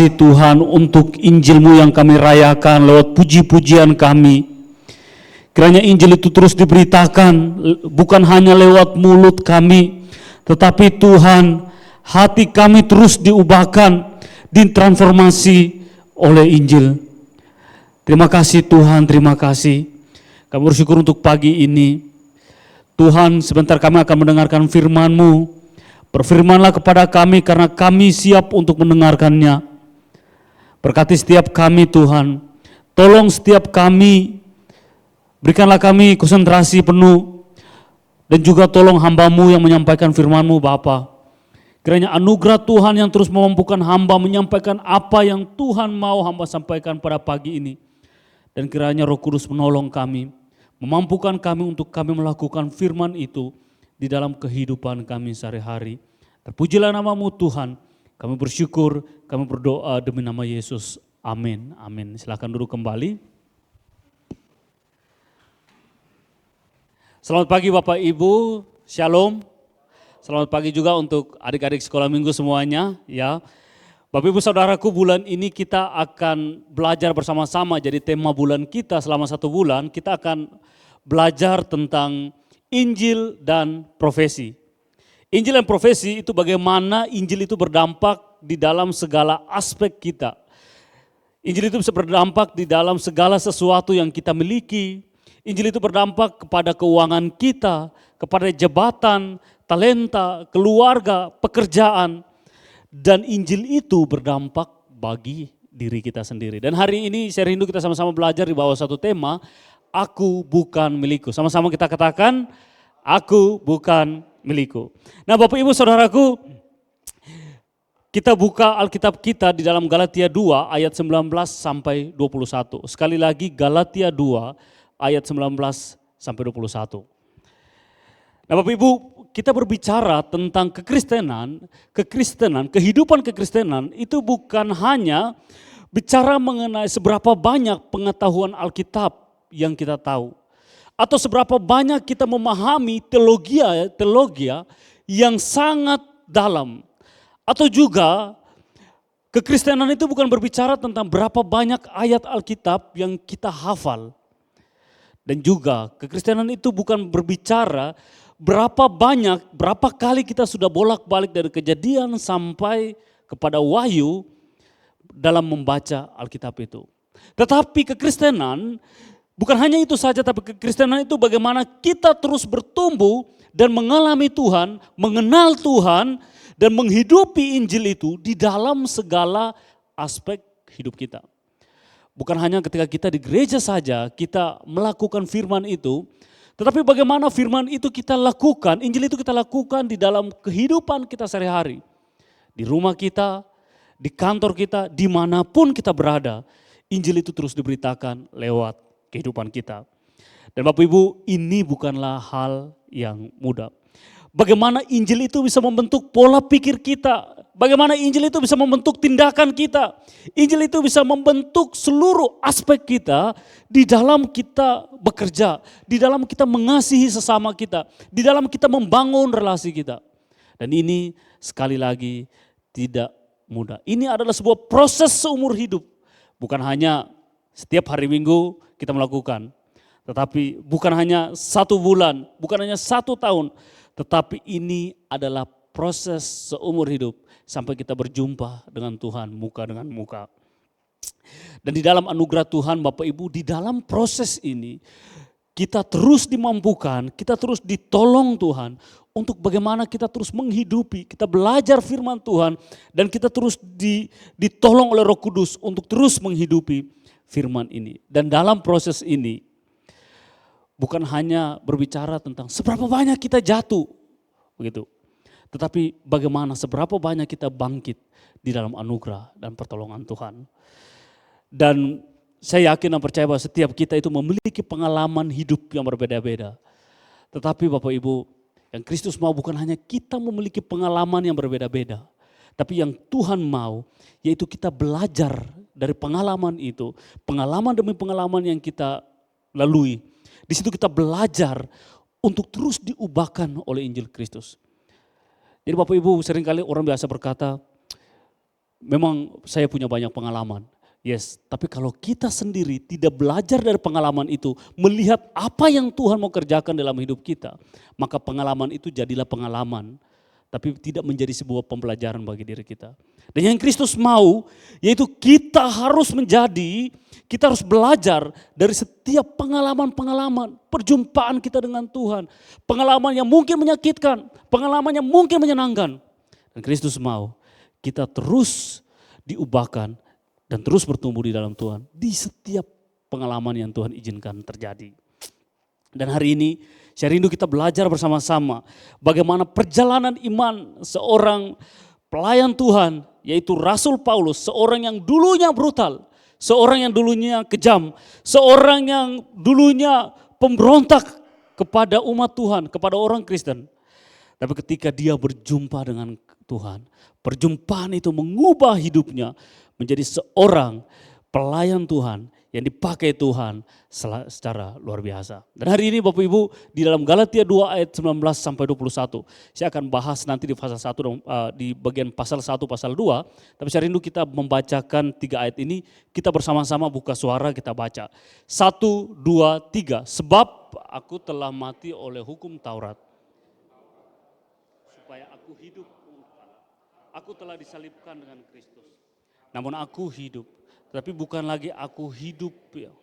kasih Tuhan untuk Injil-Mu yang kami rayakan lewat puji-pujian kami. Kiranya Injil itu terus diberitakan, bukan hanya lewat mulut kami, tetapi Tuhan, hati kami terus diubahkan, ditransformasi oleh Injil. Terima kasih Tuhan, terima kasih. Kami bersyukur untuk pagi ini. Tuhan, sebentar kami akan mendengarkan firman-Mu. Berfirmanlah kepada kami karena kami siap untuk mendengarkannya. Berkati setiap kami Tuhan, tolong setiap kami, berikanlah kami konsentrasi penuh, dan juga tolong hamba-Mu yang menyampaikan firman-Mu Bapa. Kiranya anugerah Tuhan yang terus memampukan hamba menyampaikan apa yang Tuhan mau hamba sampaikan pada pagi ini. Dan kiranya Roh Kudus menolong kami, memampukan kami untuk kami melakukan firman itu di dalam kehidupan kami sehari-hari. Terpujilah nama-Mu Tuhan, kami bersyukur, kami berdoa demi nama Yesus. Amin, amin. Silakan duduk kembali. Selamat pagi Bapak Ibu, Shalom. Selamat pagi juga untuk adik-adik sekolah minggu semuanya. Ya, Bapak Ibu Saudaraku, bulan ini kita akan belajar bersama-sama. Jadi tema bulan kita selama 1 bulan, kita akan belajar tentang Injil dan profesi. Injil dan profesi itu bagaimana Injil itu berdampak di dalam segala aspek kita. Injil itu bisa berdampak di dalam segala sesuatu yang kita miliki. Injil itu berdampak kepada keuangan kita, kepada jabatan, talenta, keluarga, pekerjaan. Dan Injil itu berdampak bagi diri kita sendiri. Dan hari ini saya rindu kita sama-sama belajar di bawah satu tema, aku bukan milikku. Sama-sama kita katakan, aku bukan milikku. Nah Bapak Ibu Saudaraku, kita buka Alkitab kita di dalam Galatia 2 ayat 19 sampai 21. Sekali lagi Galatia 2 ayat 19 sampai 21. Nah Bapak Ibu, kita berbicara tentang kekristenan, kehidupan kekristenan itu bukan hanya bicara mengenai seberapa banyak pengetahuan Alkitab yang kita tahu, atau seberapa banyak kita memahami teologi yang sangat dalam, atau juga kekristenan itu bukan berbicara tentang berapa banyak ayat Alkitab yang kita hafal, dan juga kekristenan itu bukan berbicara berapa kali kita sudah bolak-balik dari Kejadian sampai kepada Wahyu dalam membaca Alkitab itu. Tetapi kekristenan bukan hanya itu saja, tapi kekristenan itu bagaimana kita terus bertumbuh dan mengalami Tuhan, mengenal Tuhan, dan menghidupi Injil itu di dalam segala aspek hidup kita. Bukan hanya ketika kita di gereja saja kita melakukan firman itu, tetapi bagaimana firman itu kita lakukan, Injil itu kita lakukan di dalam kehidupan kita sehari-hari. Di rumah kita, di kantor kita, dimanapun kita berada, Injil itu terus diberitakan lewat kehidupan kita. Dan Bapak Ibu, ini bukanlah hal yang mudah. Bagaimana Injil itu bisa membentuk pola pikir kita, bagaimana Injil itu bisa membentuk tindakan kita, Injil itu bisa membentuk seluruh aspek kita di dalam kita bekerja, di dalam kita mengasihi sesama kita, di dalam kita membangun relasi kita. Dan ini sekali lagi tidak mudah. Ini adalah sebuah proses seumur hidup, bukan hanya setiap hari Minggu kita melakukan, tetapi bukan hanya 1 bulan, bukan hanya 1 tahun, tetapi ini adalah proses seumur hidup sampai kita berjumpa dengan Tuhan muka dengan muka. Dan di dalam anugerah Tuhan Bapak Ibu, di dalam proses ini kita terus dimampukan, kita terus ditolong Tuhan untuk bagaimana kita terus menghidupi, kita belajar firman Tuhan, dan kita terus ditolong oleh Roh Kudus untuk terus menghidupi firman ini. Dan dalam proses ini bukan hanya berbicara tentang seberapa banyak kita jatuh, begitu, tetapi bagaimana seberapa banyak kita bangkit di dalam anugerah dan pertolongan Tuhan. Dan saya yakin dan percaya bahwa setiap kita itu memiliki pengalaman hidup yang berbeda-beda. Tetapi Bapak Ibu, yang Kristus mau bukan hanya kita memiliki pengalaman yang berbeda-beda, tapi yang Tuhan mau yaitu kita belajar dari pengalaman itu, pengalaman demi pengalaman yang kita lalui. Di situ kita belajar untuk terus diubahkan oleh Injil Kristus. Jadi Bapak Ibu, seringkali orang biasa berkata, memang saya punya banyak pengalaman. Yes, tapi kalau kita sendiri tidak belajar dari pengalaman itu, melihat apa yang Tuhan mau kerjakan dalam hidup kita, maka pengalaman itu jadilah pengalaman, tapi tidak menjadi sebuah pembelajaran bagi diri kita. Dan yang Kristus mau, yaitu kita harus belajar dari setiap pengalaman-pengalaman, perjumpaan kita dengan Tuhan. Pengalaman yang mungkin menyakitkan, pengalaman yang mungkin menyenangkan. Dan Kristus mau kita terus diubahkan dan terus bertumbuh di dalam Tuhan. Di setiap pengalaman yang Tuhan izinkan terjadi. Dan hari ini saya rindu kita belajar bersama-sama bagaimana perjalanan iman seorang pelayan Tuhan, yaitu Rasul Paulus, seorang yang dulunya brutal, seorang yang dulunya kejam, seorang yang dulunya pemberontak kepada umat Tuhan, kepada orang Kristen. Tapi ketika dia berjumpa dengan Tuhan, perjumpaan itu mengubah hidupnya menjadi seorang pelayan Tuhan yang dipakai Tuhan secara luar biasa. Dan hari ini Bapak Ibu di dalam Galatia 2 ayat 19 sampai 21. Saya akan bahas nanti di pasal 1 di bagian pasal 1 pasal 2. Tapi saya rindu kita membacakan 3 ayat ini. Kita bersama-sama buka suara kita baca. 1, 2, 3. Sebab aku telah mati oleh hukum Taurat. Supaya aku hidup. Aku telah disalibkan dengan Kristus. Namun aku hidup, tapi bukan lagi aku hidup ya,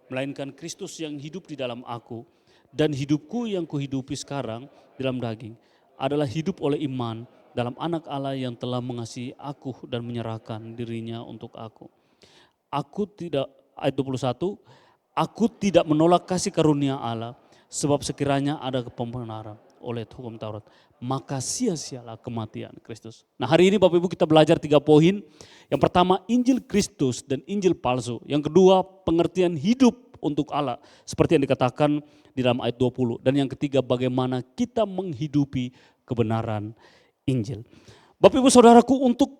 melainkan Kristus yang hidup di dalam aku. Dan hidupku yang kuhidupi sekarang dalam daging adalah hidup oleh iman dalam anak Allah yang telah mengasihi aku dan menyerahkan dirinya untuk aku. Ayat 21, aku tidak menolak kasih karunia Allah, sebab sekiranya ada pembenaran oleh hukum Taurat, maka sia-sialah kematian Kristus. Nah hari ini Bapak Ibu kita belajar 3 poin. Yang pertama Injil Kristus dan Injil palsu. Yang kedua pengertian hidup untuk Allah seperti yang dikatakan di dalam ayat 20. Dan yang ketiga bagaimana kita menghidupi kebenaran Injil. Bapak Ibu Saudaraku, untuk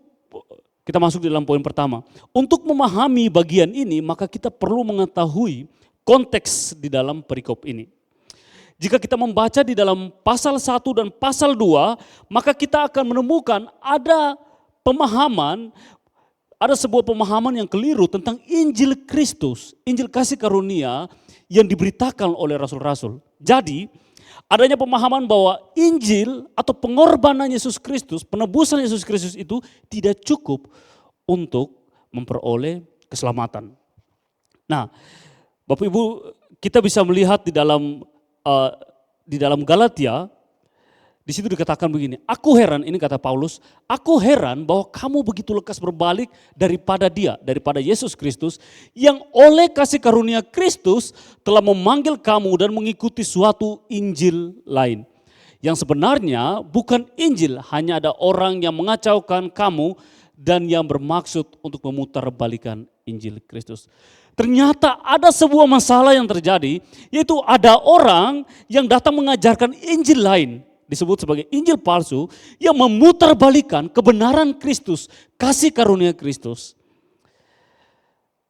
kita masuk di dalam poin pertama. Untuk memahami bagian ini maka kita perlu mengetahui konteks di dalam perikop ini. Jika kita membaca di dalam pasal 1 dan pasal 2, maka kita akan menemukan ada sebuah pemahaman yang keliru tentang Injil Kristus, Injil kasih karunia yang diberitakan oleh rasul-rasul. Jadi, adanya pemahaman bahwa Injil atau pengorbanan Yesus Kristus, penebusan Yesus Kristus itu tidak cukup untuk memperoleh keselamatan. Nah, Bapak Ibu, kita bisa melihat di dalam Galatia, di situ dikatakan begini, aku heran, ini kata Paulus, aku heran bahwa kamu begitu lekas berbalik daripada Yesus Kristus, yang oleh kasih karunia Kristus telah memanggil kamu dan mengikuti suatu Injil lain. Yang sebenarnya bukan Injil, hanya ada orang yang mengacaukan kamu dan yang bermaksud untuk memutarbalikan Injil Kristus. Ternyata ada sebuah masalah yang terjadi, yaitu ada orang yang datang mengajarkan Injil lain, disebut sebagai Injil palsu, yang memutarbalikan kebenaran Kristus, kasih karunia Kristus.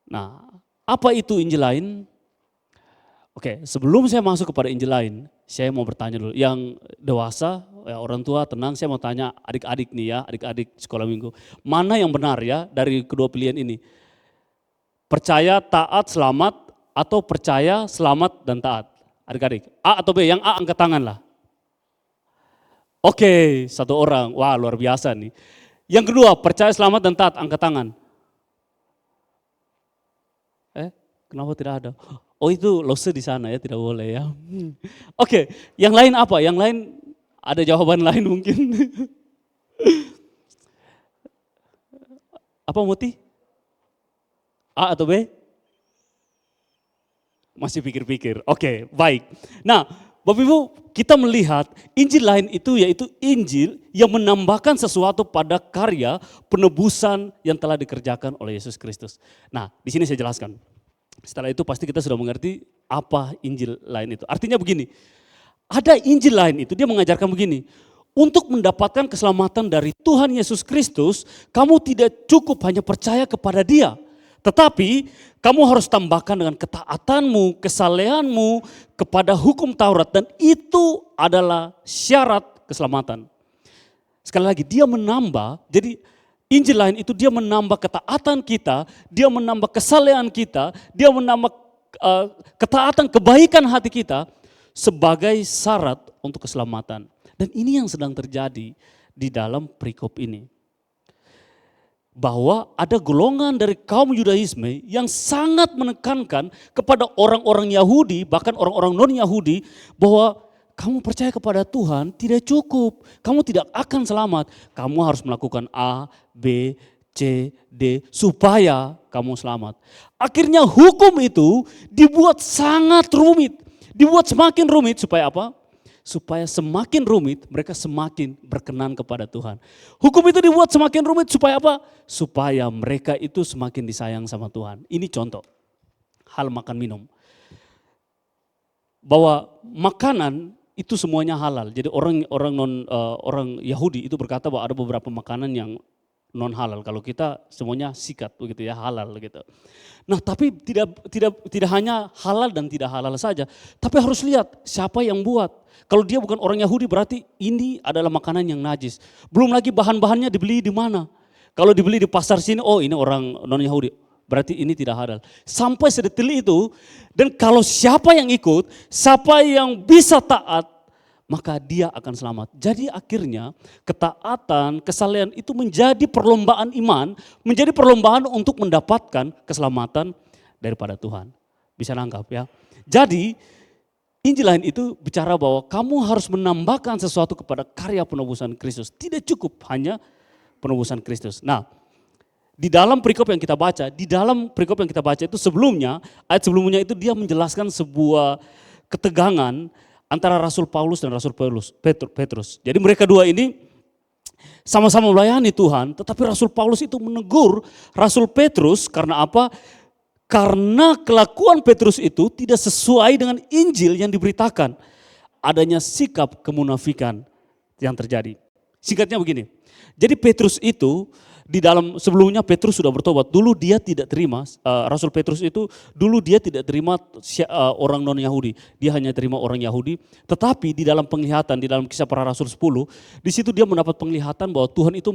Nah, apa itu Injil lain? Oke, sebelum saya masuk kepada Injil lain, saya mau bertanya dulu. Yang dewasa, ya orang tua tenang, saya mau tanya adik-adik nih ya, adik-adik sekolah minggu. Mana yang benar ya dari kedua pilihan ini? Percaya, taat, selamat, atau percaya, selamat, dan taat? Adik-adik, A atau B? Yang A angkat tangan lah. Oke, 1 orang, wah luar biasa nih. Yang kedua, percaya, selamat, dan taat, angkat tangan. Kenapa tidak ada? Oh itu lose di sana ya, tidak boleh ya. Oke, yang lain apa? Yang lain ada jawaban lain mungkin. Apa Muti? A atau B? Masih pikir-pikir. Oke, baik. Nah, Bapak Ibu, kita melihat Injil lain itu yaitu Injil yang menambahkan sesuatu pada karya penebusan yang telah dikerjakan oleh Yesus Kristus. Nah, di sini saya jelaskan. Setelah itu pasti kita sudah mengerti apa Injil lain itu. Artinya begini, ada Injil lain itu dia mengajarkan begini. Untuk mendapatkan keselamatan dari Tuhan Yesus Kristus, kamu tidak cukup hanya percaya kepada Dia. Tetapi kamu harus tambahkan dengan ketaatanmu, kesalehanmu kepada hukum Taurat, dan itu adalah syarat keselamatan. Sekali lagi dia menambah, jadi Injil lain itu dia menambah ketaatan kita, dia menambah kesalehan kita, dia menambah ketaatan kebaikan hati kita sebagai syarat untuk keselamatan. Dan ini yang sedang terjadi di dalam perikop ini. Bahwa ada golongan dari kaum Yudaisme yang sangat menekankan kepada orang-orang Yahudi, bahkan orang-orang non-Yahudi, bahwa kamu percaya kepada Tuhan tidak cukup, kamu tidak akan selamat. Kamu harus melakukan A, B, C, D supaya kamu selamat. Akhirnya hukum itu dibuat sangat rumit, dibuat semakin rumit supaya apa? Supaya semakin rumit mereka semakin berkenan kepada Tuhan. Hukum itu dibuat semakin rumit supaya apa? Supaya mereka itu semakin disayang sama Tuhan. Ini contoh hal makan minum. Bahwa makanan itu semuanya halal. Jadi orang Yahudi itu berkata bahwa ada beberapa makanan yang non halal. Kalau kita semuanya sikat begitu ya, halal gitu. Nah, tapi tidak hanya halal dan tidak halal saja, tapi harus lihat siapa yang buat. Kalau dia bukan orang Yahudi berarti ini adalah makanan yang najis. Belum lagi bahan-bahannya dibeli di mana. Kalau dibeli di pasar sini, oh ini orang non Yahudi, berarti ini tidak halal. Sampai sedetil itu, dan kalau siapa yang ikut, siapa yang bisa taat, maka dia akan selamat. Jadi akhirnya ketaatan, kesalehan itu menjadi perlombaan iman, menjadi perlombaan untuk mendapatkan keselamatan daripada Tuhan. Bisa nangkap ya. Jadi Injil lain itu bicara bahwa kamu harus menambahkan sesuatu kepada karya penebusan Kristus. Tidak cukup hanya penebusan Kristus. Nah, di dalam perikop yang kita baca, itu sebelumnya, ayat sebelumnya itu dia menjelaskan sebuah ketegangan antara Rasul Paulus dan Rasul Petrus. Jadi mereka dua ini sama-sama melayani Tuhan, tetapi Rasul Paulus itu menegur Rasul Petrus karena apa? Karena kelakuan Petrus itu tidak sesuai dengan Injil yang diberitakan. Adanya sikap kemunafikan yang terjadi. Singkatnya begini, jadi Petrus itu di dalam sebelumnya Petrus sudah bertobat. Dulu dia tidak terima, Rasul Petrus itu dulu dia tidak terima orang non Yahudi. Dia hanya terima orang Yahudi. Tetapi di dalam penglihatan, di dalam Kisah Para Rasul 10, di situ dia mendapat penglihatan bahwa Tuhan itu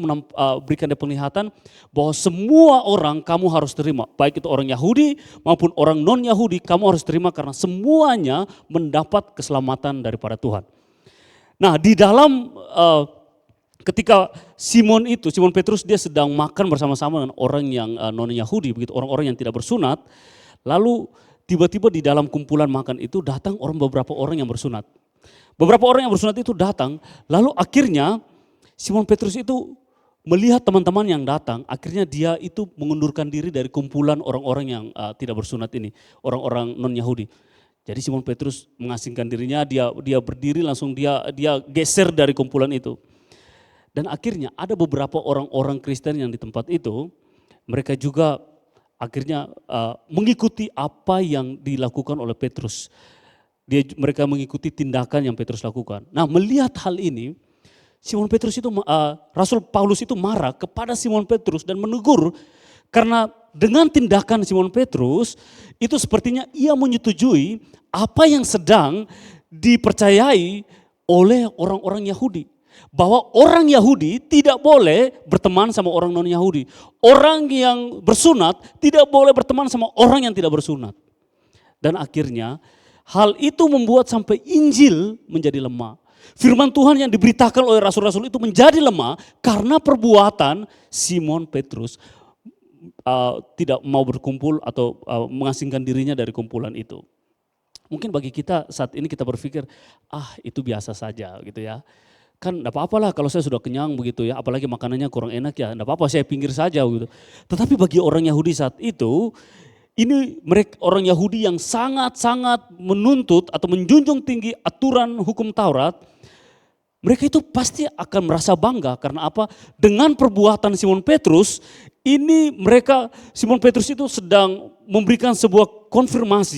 berikan dia penglihatan bahwa semua orang kamu harus terima. Baik itu orang Yahudi maupun orang non Yahudi kamu harus terima karena semuanya mendapat keselamatan daripada Tuhan. Nah, di dalam ketika Simon Petrus dia sedang makan bersama-sama dengan orang yang non-Yahudi, begitu orang-orang yang tidak bersunat, lalu tiba-tiba di dalam kumpulan makan itu datang beberapa orang yang bersunat. Beberapa orang yang bersunat itu datang, lalu akhirnya Simon Petrus itu melihat teman-teman yang datang, akhirnya dia itu mengundurkan diri dari kumpulan orang-orang yang tidak bersunat ini, orang-orang non-Yahudi. Jadi Simon Petrus mengasingkan dirinya, dia berdiri langsung dia geser dari kumpulan itu. Dan akhirnya ada beberapa orang-orang Kristen yang di tempat itu, mereka juga akhirnya mengikuti apa yang dilakukan oleh Petrus. Mereka mengikuti tindakan yang Petrus lakukan. Nah, melihat hal ini, Rasul Paulus itu marah kepada Simon Petrus dan menegur karena dengan tindakan Simon Petrus itu sepertinya ia menyetujui apa yang sedang dipercayai oleh orang-orang Yahudi. Bahwa orang Yahudi tidak boleh berteman sama orang non-Yahudi. Orang yang bersunat tidak boleh berteman sama orang yang tidak bersunat. Dan akhirnya hal itu membuat sampai Injil menjadi lemah. Firman Tuhan yang diberitakan oleh rasul-rasul itu menjadi lemah karena perbuatan Simon Petrus tidak mau berkumpul atau mengasingkan dirinya dari kumpulan itu. Mungkin bagi kita saat ini kita berpikir, itu biasa saja gitu ya. Kan enggak apa-apa lah kalau saya sudah kenyang begitu ya, apalagi makanannya kurang enak ya, enggak apa-apa saya pinggir saja gitu. Tetapi bagi orang Yahudi saat itu, ini mereka orang Yahudi yang sangat-sangat menuntut atau menjunjung tinggi aturan hukum Taurat, mereka itu pasti akan merasa bangga karena apa? Dengan perbuatan Simon Petrus, Simon Petrus itu sedang memberikan sebuah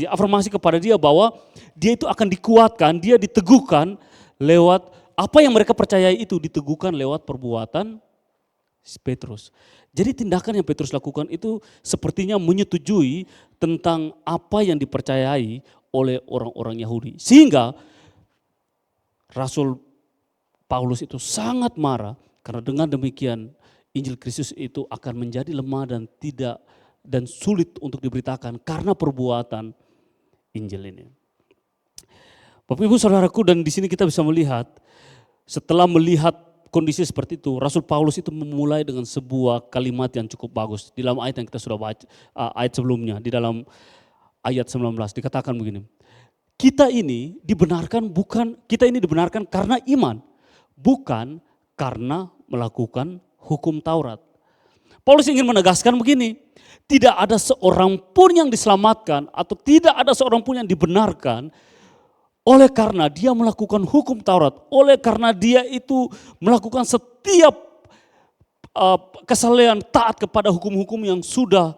afirmasi kepada dia bahwa dia itu akan dikuatkan, dia diteguhkan lewat apa yang mereka percayai itu diteguhkan lewat perbuatan Petrus. Jadi tindakan yang Petrus lakukan itu sepertinya menyetujui tentang apa yang dipercayai oleh orang-orang Yahudi. Sehingga Rasul Paulus itu sangat marah karena dengan demikian Injil Kristus itu akan menjadi lemah dan tidak dan sulit untuk diberitakan karena perbuatan Injil ini. Bapak Ibu Saudaraku, dan di sini kita bisa melihat, setelah melihat kondisi seperti itu, Rasul Paulus itu memulai dengan sebuah kalimat yang cukup bagus. Di dalam ayat yang kita sudah baca, ayat sebelumnya, di dalam ayat 19 dikatakan begini. Kita ini dibenarkan karena iman, bukan karena melakukan hukum Taurat. Paulus ingin menegaskan begini, tidak ada seorang pun yang diselamatkan atau tidak ada seorang pun yang dibenarkan oleh karena dia melakukan hukum Taurat, oleh karena dia itu melakukan setiap kesalehan taat kepada hukum-hukum yang sudah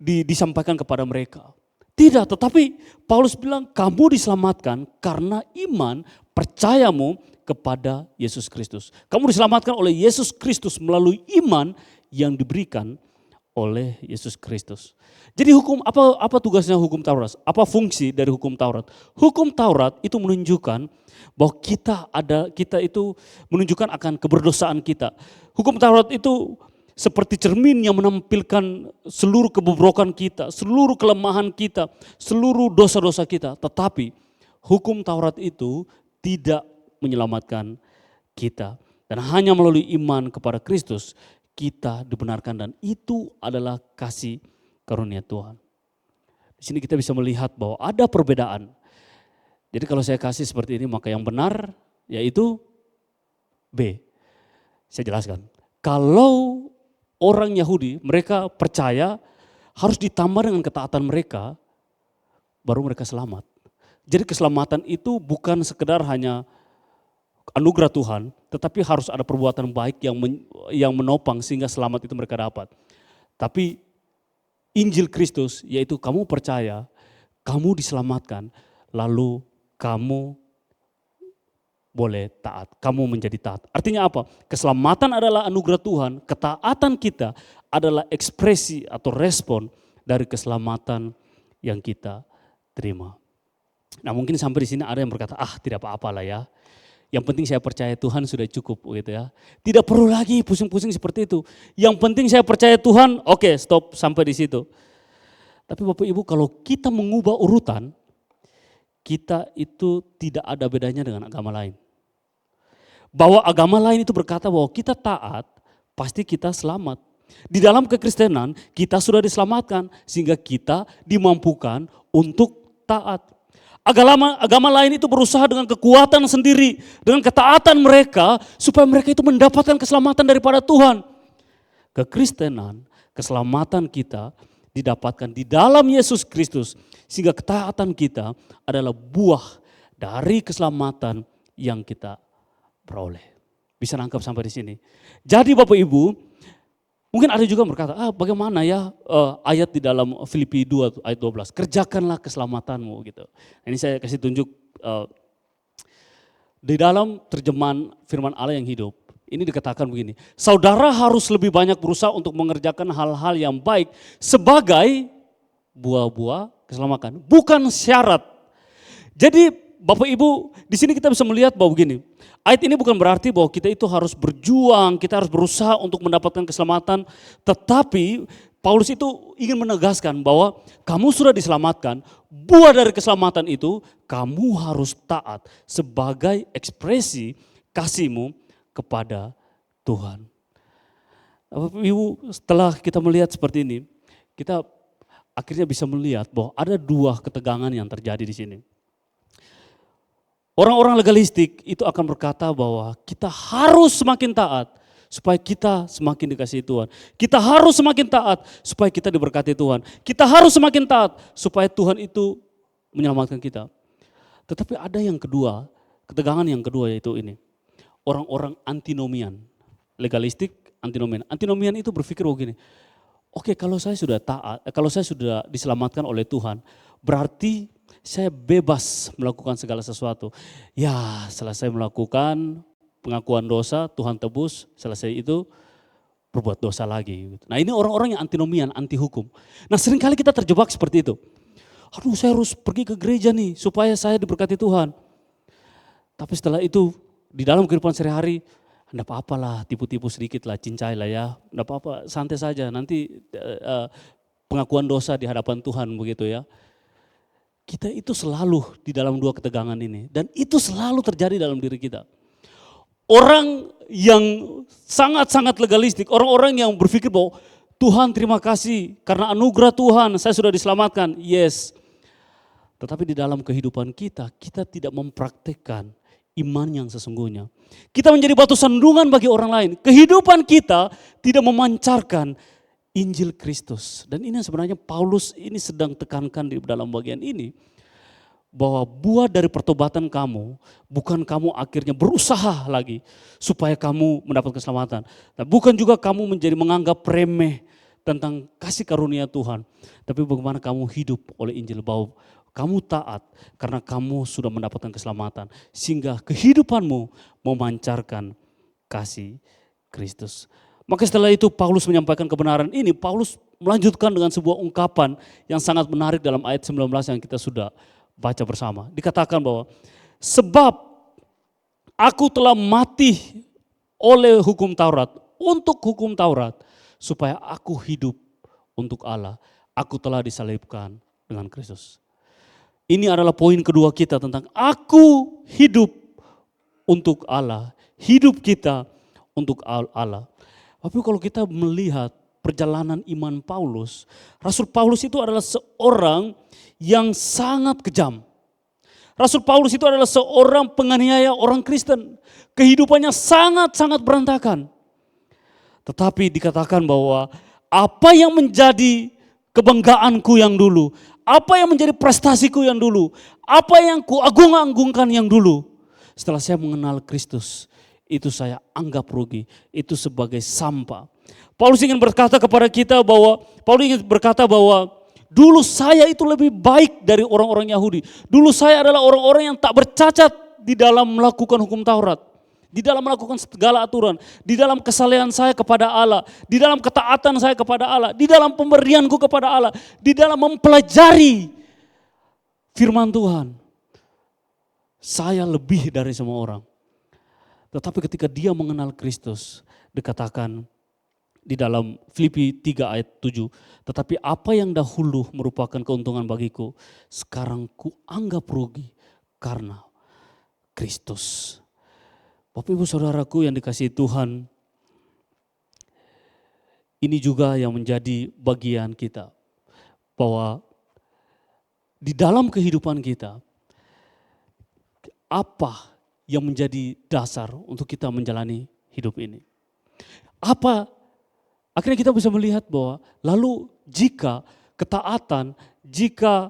disampaikan kepada mereka. Tidak, tetapi Paulus bilang kamu diselamatkan karena iman percayamu kepada Yesus Kristus. Kamu diselamatkan oleh Yesus Kristus melalui iman yang diberikan oleh Yesus Kristus. Jadi apa tugasnya hukum Taurat? Apa fungsi dari hukum Taurat? Hukum Taurat itu menunjukkan bahwa kita itu menunjukkan akan keberdosaan kita. Hukum Taurat itu seperti cermin yang menampilkan seluruh kebobrokan kita, seluruh kelemahan kita, seluruh dosa-dosa kita. Tetapi hukum Taurat itu tidak menyelamatkan kita. Dan hanya melalui iman kepada Kristus kita dibenarkan, dan itu adalah kasih karunia Tuhan. Di sini kita bisa melihat bahwa ada perbedaan. Jadi kalau saya kasih seperti ini maka yang benar yaitu B. Saya jelaskan. Kalau orang Yahudi mereka percaya harus ditambah dengan ketaatan mereka baru mereka selamat. Jadi keselamatan itu bukan sekedar hanya anugerah Tuhan, tetapi harus ada perbuatan baik yang menopang sehingga selamat itu mereka dapat. Tapi Injil Kristus yaitu kamu percaya, kamu diselamatkan, lalu kamu boleh taat, kamu menjadi taat. Artinya apa? Keselamatan adalah anugerah Tuhan, ketaatan kita adalah ekspresi atau respon dari keselamatan yang kita terima. Nah mungkin sampai di sini ada yang berkata, tidak apa-apa lah ya. Yang penting saya percaya Tuhan sudah cukup gitu ya. Tidak perlu lagi pusing-pusing seperti itu. Yang penting saya percaya Tuhan, oke, stop sampai di situ. Tapi Bapak Ibu kalau kita mengubah urutan, kita itu tidak ada bedanya dengan agama lain. Bahwa agama lain itu berkata bahwa kita taat, pasti kita selamat. Di dalam kekristenan kita sudah diselamatkan sehingga kita dimampukan untuk taat. Agama lain itu berusaha dengan kekuatan sendiri, dengan ketaatan mereka supaya mereka itu mendapatkan keselamatan daripada Tuhan. Kekristenan, keselamatan kita didapatkan di dalam Yesus Kristus sehingga ketaatan kita adalah buah dari keselamatan yang kita peroleh. Bisa nangkap sampai di sini. Jadi Bapak Ibu, mungkin ada juga yang berkata, bagaimana ya ayat di dalam Filipi 2 ayat 12, kerjakanlah keselamatanmu gitu. Ini saya kasih tunjuk di dalam terjemahan firman Allah yang hidup. Ini dikatakan begini, saudara harus lebih banyak berusaha untuk mengerjakan hal-hal yang baik sebagai buah-buah keselamatan, bukan syarat. Jadi Bapak Ibu, di sini kita bisa melihat bahwa begini, ayat ini bukan berarti bahwa kita itu harus berjuang, kita harus berusaha untuk mendapatkan keselamatan, tetapi Paulus itu ingin menegaskan bahwa kamu sudah diselamatkan, buah dari keselamatan itu kamu harus taat sebagai ekspresi kasihmu kepada Tuhan. Bapak Ibu, setelah kita melihat seperti ini, kita akhirnya bisa melihat bahwa ada dua ketegangan yang terjadi di sini. Orang-orang legalistik itu akan berkata bahwa kita harus semakin taat supaya kita semakin dikasihi Tuhan. Kita harus semakin taat supaya kita diberkati Tuhan. Kita harus semakin taat supaya Tuhan itu menyelamatkan kita. Tetapi ada yang kedua, ketegangan yang kedua yaitu ini. Orang-orang antinomian, legalistik antinomian. Antinomian itu berpikir begini, oke, kalau saya sudah taat, kalau saya sudah diselamatkan oleh Tuhan, berarti saya bebas melakukan segala sesuatu. Ya, selesai melakukan pengakuan dosa, Tuhan tebus, selesai itu berbuat dosa lagi. Nah ini orang-orang yang antinomian, anti hukum. Nah seringkali kita terjebak seperti itu. Aduh saya harus pergi ke gereja nih supaya saya diberkati Tuhan. Tapi setelah itu di dalam kehidupan sehari-hari, enggak apa-apa lah, tipu-tipu sedikit lah, cincai lah ya, enggak apa-apa, santai saja, nanti pengakuan dosa di hadapan Tuhan begitu ya. Kita itu selalu di dalam dua ketegangan ini, dan itu selalu terjadi dalam diri kita. Orang yang sangat-sangat legalistik, orang-orang yang berpikir bahwa Tuhan terima kasih karena anugerah Tuhan saya sudah diselamatkan, yes. Tetapi di dalam kehidupan kita, kita tidak mempraktekkan iman yang sesungguhnya. Kita menjadi batu sandungan bagi orang lain. Kehidupan kita tidak memancarkan Injil Kristus. Dan ini sebenarnya Paulus ini sedang tekankan di dalam bagian ini. Bahwa buah dari pertobatan kamu, bukan kamu akhirnya berusaha lagi supaya kamu mendapat keselamatan. Nah, bukan juga kamu menjadi menganggap remeh tentang kasih karunia Tuhan. Tapi bagaimana kamu hidup oleh Injil, bahwa kamu taat karena kamu sudah mendapatkan keselamatan. Sehingga kehidupanmu memancarkan kasih Kristus. Maka setelah itu Paulus menyampaikan kebenaran ini, Paulus melanjutkan dengan sebuah ungkapan yang sangat menarik dalam ayat 19 yang kita sudah baca bersama. Dikatakan bahwa sebab aku telah mati oleh hukum Taurat, untuk hukum Taurat, supaya aku hidup untuk Allah. Aku telah disalibkan dengan Kristus. Ini adalah poin kedua kita tentang aku hidup untuk Allah, hidup kita untuk Allah. Tapi kalau kita melihat perjalanan iman Paulus, Rasul Paulus itu adalah seorang yang sangat kejam. Rasul Paulus itu adalah seorang penganiaya orang Kristen. Kehidupannya sangat-sangat berantakan. Tetapi dikatakan bahwa apa yang menjadi kebanggaanku yang dulu, apa yang menjadi prestasiku yang dulu, apa yang kuagung-agungkan yang dulu, setelah saya mengenal Kristus, itu saya anggap rugi, itu sebagai sampah. Paulus ingin berkata kepada kita bahwa, dulu saya itu lebih baik dari orang-orang Yahudi. Dulu saya adalah orang-orang yang tak bercacat di dalam melakukan hukum Taurat. Di dalam melakukan segala aturan. Di dalam kesalehan saya kepada Allah. Di dalam ketaatan saya kepada Allah. Di dalam pemberianku kepada Allah. Di dalam mempelajari firman Tuhan. Saya lebih dari semua orang. Tetapi ketika dia mengenal Kristus, dikatakan di dalam Filipi 3 ayat 7, tetapi apa yang dahulu merupakan keuntungan bagiku, sekarang ku anggap rugi karena Kristus. Bapak Ibu Saudaraku yang dikasihi Tuhan, ini juga yang menjadi bagian kita, bahwa di dalam kehidupan kita, apa yang menjadi dasar untuk kita menjalani hidup ini. Akhirnya kita bisa melihat bahwa lalu jika ketaatan, jika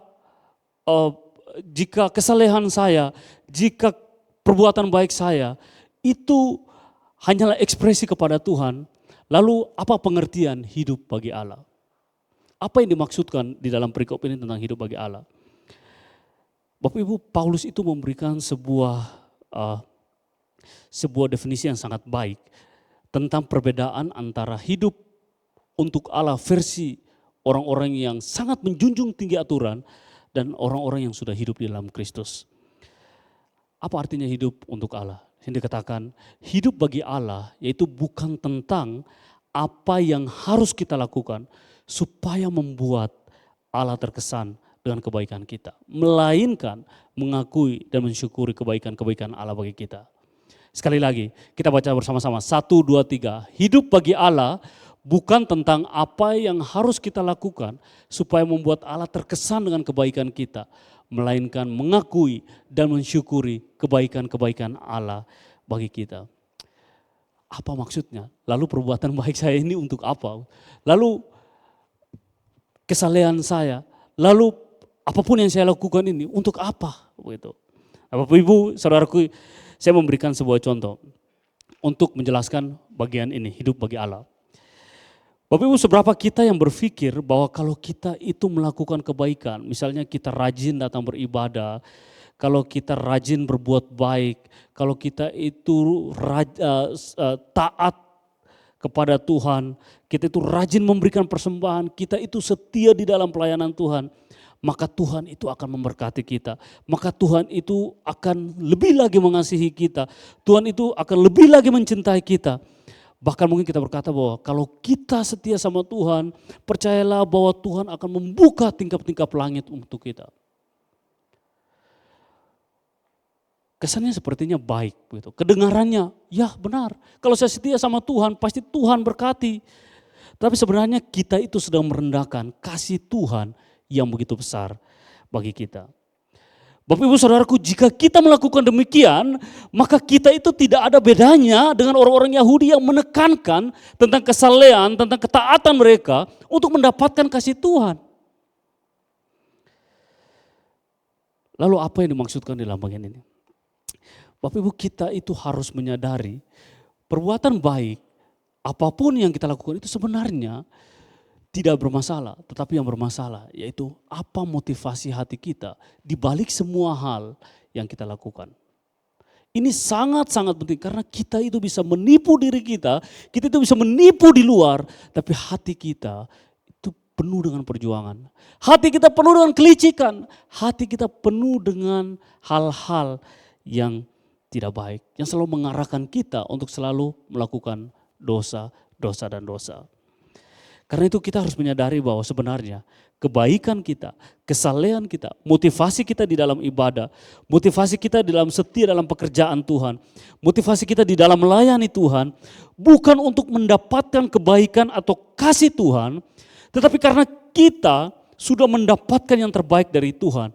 kesalehan saya, jika perbuatan baik saya itu hanyalah ekspresi kepada Tuhan, lalu apa pengertian hidup bagi Allah? Apa yang dimaksudkan di dalam perikop ini tentang hidup bagi Allah? Bapak Ibu, Paulus itu memberikan sebuah definisi yang sangat baik tentang perbedaan antara hidup untuk Allah versi orang-orang yang sangat menjunjung tinggi aturan dan orang-orang yang sudah hidup di dalam Kristus. Apa artinya hidup untuk Allah? Yang dikatakan hidup bagi Allah yaitu bukan tentang apa yang harus kita lakukan supaya membuat Allah terkesan dengan kebaikan kita. Melainkan mengakui dan mensyukuri kebaikan-kebaikan Allah bagi kita. Sekali lagi kita baca bersama-sama 1, 2, 3. Hidup bagi Allah bukan tentang apa yang harus kita lakukan supaya membuat Allah terkesan dengan kebaikan kita. Melainkan mengakui dan mensyukuri kebaikan-kebaikan Allah bagi kita. Apa maksudnya? Lalu perbuatan baik saya ini untuk apa? Lalu kesalehan saya, lalu apapun yang saya lakukan ini untuk apa? Begitu. Bapak Ibu, saudaraku, saya memberikan sebuah contoh untuk menjelaskan bagian ini, hidup bagi Allah. Bapak Ibu, seberapa kita yang berpikir bahwa kalau kita itu melakukan kebaikan, misalnya kita rajin datang beribadah, kalau kita rajin berbuat baik, kalau kita itu taat kepada Tuhan, kita itu rajin memberikan persembahan, kita itu setia di dalam pelayanan Tuhan, maka Tuhan itu akan memberkati kita. Maka Tuhan itu akan lebih lagi mengasihi kita. Tuhan itu akan lebih lagi mencintai kita. Bahkan mungkin kita berkata bahwa kalau kita setia sama Tuhan, percayalah bahwa Tuhan akan membuka tingkap-tingkap langit untuk kita. Kesannya sepertinya baik, begitu. Kedengarannya, ya benar. Kalau saya setia sama Tuhan, pasti Tuhan berkati. Tapi sebenarnya kita itu sedang merendahkan kasih Tuhan yang begitu besar bagi kita. Bapak Ibu Saudaraku, jika kita melakukan demikian, maka kita itu tidak ada bedanya dengan orang-orang Yahudi yang menekankan tentang kesalehan, tentang ketaatan mereka untuk mendapatkan kasih Tuhan. Lalu apa yang dimaksudkan dalam bagian ini? Bapak Ibu, kita itu harus menyadari perbuatan baik, apapun yang kita lakukan itu sebenarnya tidak bermasalah, tetapi yang bermasalah yaitu apa motivasi hati kita di balik semua hal yang kita lakukan. Ini sangat-sangat penting karena kita itu bisa menipu diri kita itu bisa menipu di luar, tapi hati kita itu penuh dengan perjuangan. Hati kita penuh dengan kelicikan, hati kita penuh dengan hal-hal yang tidak baik, yang selalu mengarahkan kita untuk selalu melakukan dosa dan dosa. Karena itu kita harus menyadari bahwa sebenarnya kebaikan kita, kesalehan kita, motivasi kita di dalam ibadah, motivasi kita di dalam setia dalam pekerjaan Tuhan, motivasi kita di dalam melayani Tuhan, bukan untuk mendapatkan kebaikan atau kasih Tuhan, tetapi karena kita sudah mendapatkan yang terbaik dari Tuhan,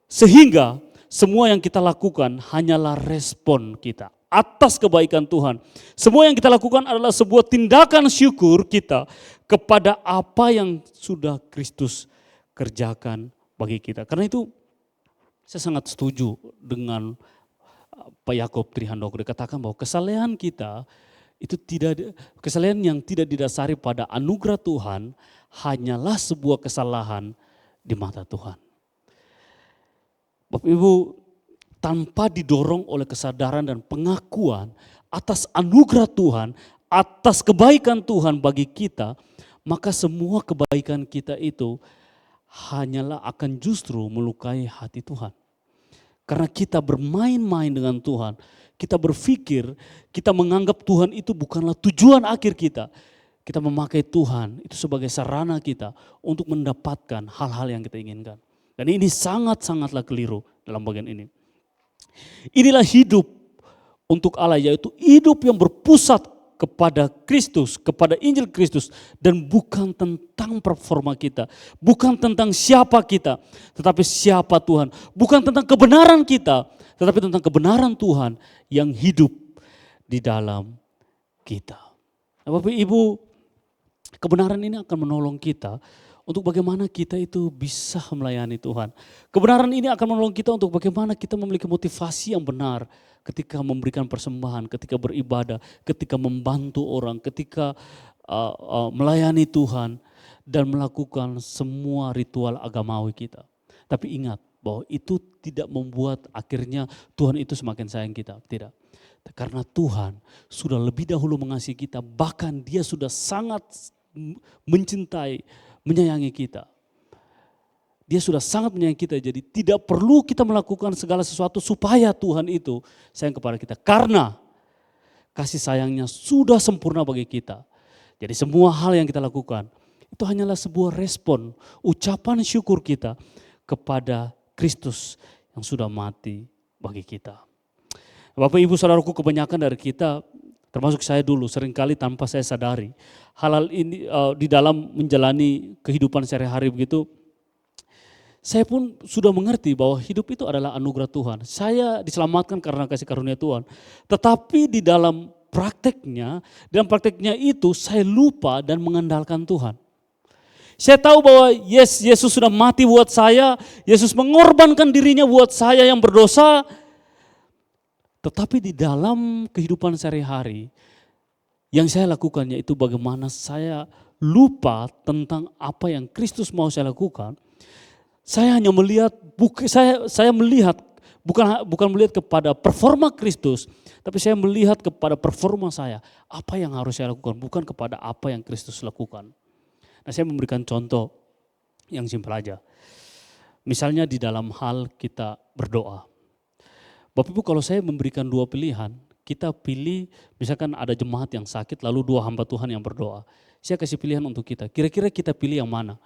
sehingga semua yang kita lakukan hanyalah respon kita atas kebaikan Tuhan. Semua yang kita lakukan adalah sebuah tindakan syukur kita kepada apa yang sudah Kristus kerjakan bagi kita. Karena itu saya sangat setuju dengan Pak Yakob Trihandoko. Dia katakan bahwa kesalehan kita itu kesalehan yang tidak didasari pada anugerah Tuhan hanyalah sebuah kesalahan di mata Tuhan. Bapak Ibu, tanpa didorong oleh kesadaran dan pengakuan atas anugerah Tuhan, atas kebaikan Tuhan bagi kita, maka semua kebaikan kita itu hanyalah akan justru melukai hati Tuhan. Karena kita bermain-main dengan Tuhan, kita berpikir, kita menganggap Tuhan itu bukanlah tujuan akhir kita. Kita memakai Tuhan itu sebagai sarana kita untuk mendapatkan hal-hal yang kita inginkan. Dan ini sangat-sangatlah keliru dalam bagian ini. Inilah hidup untuk Allah, yaitu hidup yang berpusat kepada Kristus, kepada Injil Kristus, dan bukan tentang performa kita, bukan tentang siapa kita, tetapi siapa Tuhan, bukan tentang kebenaran kita, tetapi tentang kebenaran Tuhan yang hidup di dalam kita. Nah, Bapak Ibu, kebenaran ini akan menolong kita untuk bagaimana kita itu bisa melayani Tuhan. Kebenaran ini akan menolong kita untuk bagaimana kita memiliki motivasi yang benar ketika memberikan persembahan, ketika beribadah, ketika membantu orang, ketika melayani Tuhan dan melakukan semua ritual agamawi kita. Tapi ingat bahwa itu tidak membuat akhirnya Tuhan itu semakin sayang kita, tidak. Karena Tuhan sudah lebih dahulu mengasihi kita, bahkan Dia sudah sangat mencintai, menyayangi kita. Dia sudah sangat menyayangi kita, jadi tidak perlu kita melakukan segala sesuatu supaya Tuhan itu sayang kepada kita. Karena kasih sayangnya sudah sempurna bagi kita. Jadi semua hal yang kita lakukan itu hanyalah sebuah respon, ucapan syukur kita kepada Kristus yang sudah mati bagi kita. Bapak Ibu Saudaraku, kebanyakan dari kita, termasuk saya dulu, seringkali tanpa saya sadari hal-hal ini di dalam menjalani kehidupan sehari-hari begitu, saya pun sudah mengerti bahwa hidup itu adalah anugerah Tuhan. Saya diselamatkan karena kasih karunia Tuhan. Tetapi di dalam prakteknya itu saya lupa dan mengandalkan Tuhan. Saya tahu bahwa Yesus sudah mati buat saya, Yesus mengorbankan dirinya buat saya yang berdosa. Tetapi di dalam kehidupan sehari-hari, yang saya lakukan yaitu bagaimana saya lupa tentang apa yang Kristus mau saya lakukan. Saya hanya melihat, saya melihat bukan melihat kepada performa Kristus, tapi saya melihat kepada performa saya. Apa yang harus saya lakukan, bukan kepada apa yang Kristus lakukan. Nah, saya memberikan contoh yang simpel aja. Misalnya di dalam hal kita berdoa. Bapak Ibu, kalau saya memberikan dua pilihan, kita pilih misalkan ada jemaat yang sakit lalu dua hamba Tuhan yang berdoa. Saya kasih pilihan untuk kita, kira-kira kita pilih yang mana?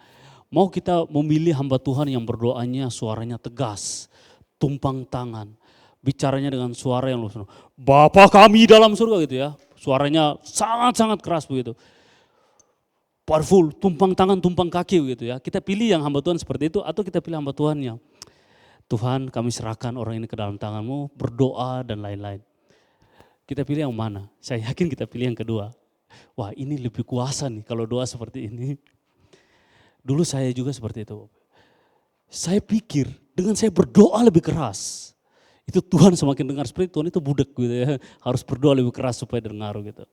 Mau kita memilih hamba Tuhan yang berdoanya suaranya tegas, tumpang tangan, bicaranya dengan suara yang luas, Bapa kami dalam surga gitu ya, suaranya sangat-sangat keras begitu. Powerful, tumpang tangan, tumpang kaki gitu ya. Kita pilih yang hamba Tuhan seperti itu atau kita pilih hamba Tuhan yang Tuhan kami serahkan orang ini ke dalam tangan-Mu, berdoa dan lain-lain. Kita pilih yang mana? Saya yakin kita pilih yang kedua. Wah, ini lebih kuasa nih kalau doa seperti ini. Dulu saya juga seperti itu. Saya pikir dengan saya berdoa lebih keras, itu Tuhan semakin dengar. Seperti Tuhan itu budak gitu ya, harus berdoa lebih keras supaya dengar gitu.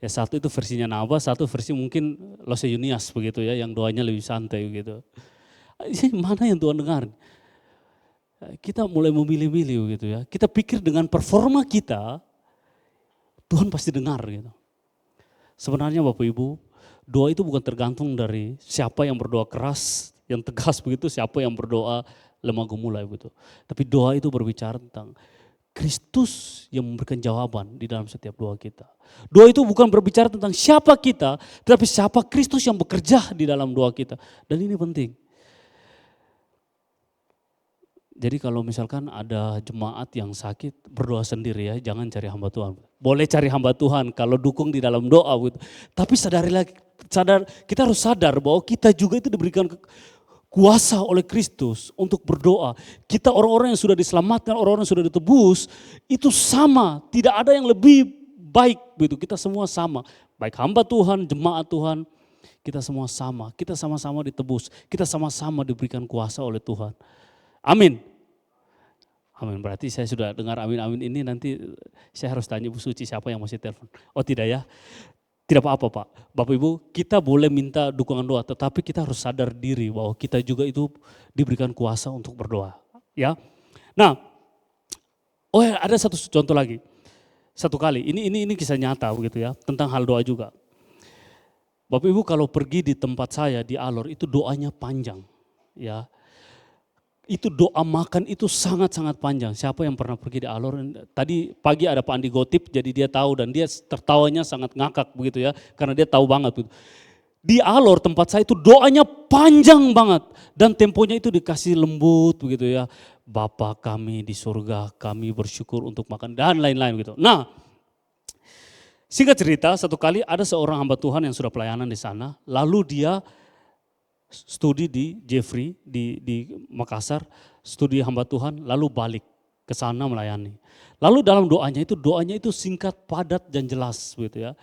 Ya satu itu versinya Naba, satu versi mungkin Lose Yunias begitu ya, yang doanya lebih santai begitu. Mana yang Tuhan dengar? Kita mulai memilih-milih gitu ya. Kita pikir dengan performa kita, Tuhan pasti dengar gitu. Sebenarnya Bapak Ibu, doa itu bukan tergantung dari siapa yang berdoa keras, yang tegas begitu, siapa yang berdoa lemah gemulai begitu. Tapi doa itu berbicara tentang Kristus yang memberikan jawaban di dalam setiap doa kita. Doa itu bukan berbicara tentang siapa kita, tetapi siapa Kristus yang bekerja di dalam doa kita. Dan ini penting. Jadi kalau misalkan ada jemaat yang sakit, berdoa sendiri ya, jangan cari hamba Tuhan. Boleh cari hamba Tuhan kalau dukung di dalam doa gitu. Tapi kita harus sadar bahwa kita juga itu diberikan kuasa oleh Kristus untuk berdoa. Kita orang-orang yang sudah diselamatkan, orang-orang yang sudah ditebus, itu sama, tidak ada yang lebih baik begitu. Kita semua sama, baik hamba Tuhan, jemaat Tuhan, kita semua sama. Kita sama-sama ditebus, kita sama-sama diberikan kuasa oleh Tuhan. Amin. Amin, berarti saya sudah dengar amin-amin ini, nanti saya harus tanya Bu Suci siapa yang masih telepon. Oh tidak ya? Tidak apa-apa Pak. Bapak Ibu, kita boleh minta dukungan doa, tetapi kita harus sadar diri bahwa kita juga itu diberikan kuasa untuk berdoa. Ya. Nah, ada satu contoh lagi. Satu kali, ini kisah nyata begitu ya, tentang hal doa juga. Bapak Ibu kalau pergi di tempat saya di Alor itu doanya panjang. Ya. Itu doa makan itu sangat-sangat panjang. Siapa yang pernah pergi di Alor? Tadi pagi ada Pak Andi Gotip, jadi dia tahu dan dia tertawanya sangat ngakak begitu ya, karena dia tahu banget. Gitu. Di Alor tempat saya itu doanya panjang banget dan temponya itu dikasih lembut begitu ya. Bapa kami di surga, kami bersyukur untuk makan dan lain-lain gitu. Nah, singkat cerita, satu kali ada seorang hamba Tuhan yang sudah pelayanan di sana, lalu dia studi di Jeffrey di Makassar, studi hamba Tuhan, lalu balik ke sana melayani. Lalu dalam doanya itu singkat, padat dan jelas gitu ya.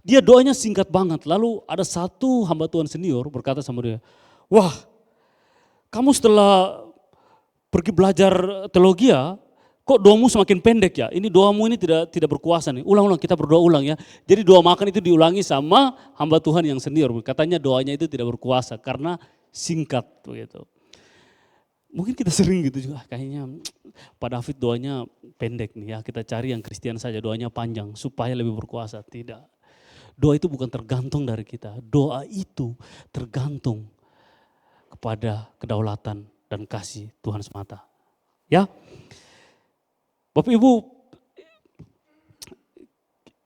Dia doanya singkat banget. Lalu ada satu hamba Tuhan senior berkata sama dia, "Wah, kamu setelah pergi belajar teologi ya, kok doamu semakin pendek ya? Ini doamu ini tidak berkuasa nih. Ulang-ulang, kita berdoa ulang ya." Jadi doa makan itu diulangi sama hamba Tuhan yang senior. Katanya doanya itu tidak berkuasa karena singkat begitu. Mungkin kita sering gitu juga, kayaknya Pak David doanya pendek nih ya. Kita cari yang Kristen saja doanya panjang supaya lebih berkuasa. Tidak. Doa itu bukan tergantung dari kita. Doa itu tergantung kepada kedaulatan dan kasih Tuhan semata. Ya. Bapak Ibu,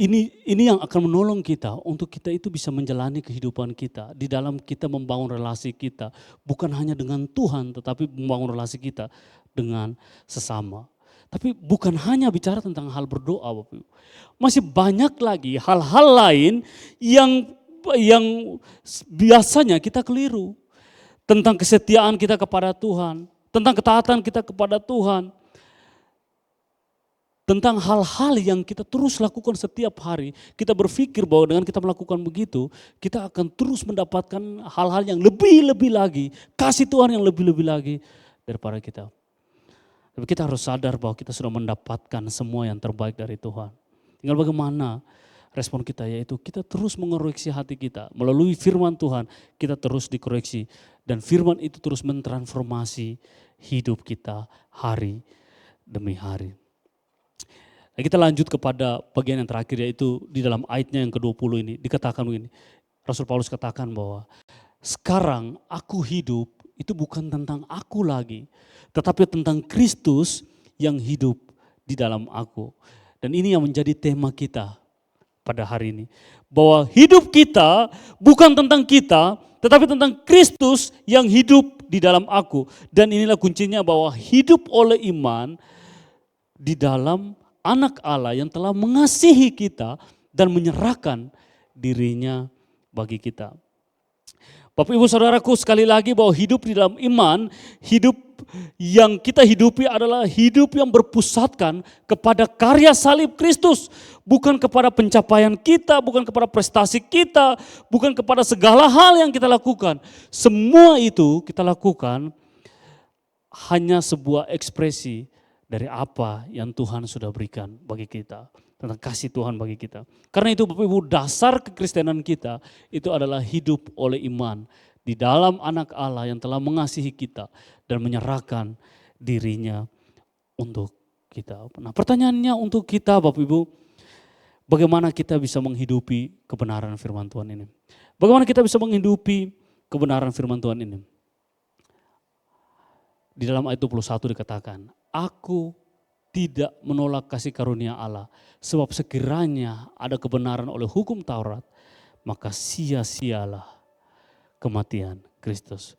ini yang akan menolong kita untuk kita itu bisa menjalani kehidupan kita. Di dalam kita membangun relasi kita. Bukan hanya dengan Tuhan tetapi membangun relasi kita dengan sesama. Tapi bukan hanya bicara tentang hal berdoa Bapak Ibu. Masih banyak lagi hal-hal lain yang biasanya kita keliru. Tentang kesetiaan kita kepada Tuhan. Tentang ketaatan kita kepada Tuhan. Tentang hal-hal yang kita terus lakukan setiap hari, kita berpikir bahwa dengan kita melakukan begitu, kita akan terus mendapatkan hal-hal yang lebih-lebih lagi, kasih Tuhan yang lebih-lebih lagi daripada kita. Tapi kita harus sadar bahwa kita sudah mendapatkan semua yang terbaik dari Tuhan. Tinggal bagaimana respon kita, yaitu kita terus mengoreksi hati kita. Melalui firman Tuhan, kita terus dikoreksi. Dan firman itu terus mentransformasi hidup kita hari demi hari. Nah, kita lanjut kepada bagian yang terakhir, yaitu di dalam ayatnya yang ke-20 ini dikatakan begini. Rasul Paulus katakan bahwa sekarang aku hidup itu bukan tentang aku lagi, tetapi tentang Kristus yang hidup di dalam aku. Dan ini yang menjadi tema kita pada hari ini. Bahwa hidup kita bukan tentang kita, tetapi tentang Kristus yang hidup di dalam aku. Dan inilah kuncinya bahwa hidup oleh iman di dalam anak Allah yang telah mengasihi kita dan menyerahkan dirinya bagi kita. Bapak Ibu Saudaraku, sekali lagi bahwa hidup di dalam iman, hidup yang kita hidupi adalah hidup yang berpusatkan kepada karya salib Kristus. Bukan kepada pencapaian kita, bukan kepada prestasi kita, bukan kepada segala hal yang kita lakukan. Semua itu kita lakukan hanya sebuah ekspresi dari apa yang Tuhan sudah berikan bagi kita. Tentang kasih Tuhan bagi kita. Karena itu Bapak Ibu, dasar kekristenan kita itu adalah hidup oleh iman di dalam anak Allah yang telah mengasihi kita dan menyerahkan dirinya untuk kita. Nah, pertanyaannya untuk kita Bapak Ibu, bagaimana kita bisa menghidupi kebenaran firman Tuhan ini? Bagaimana kita bisa menghidupi kebenaran firman Tuhan ini? Di dalam ayat 21 dikatakan, aku tidak menolak kasih karunia Allah. Sebab sekiranya ada kebenaran oleh hukum Taurat, maka sia-sialah kematian Kristus.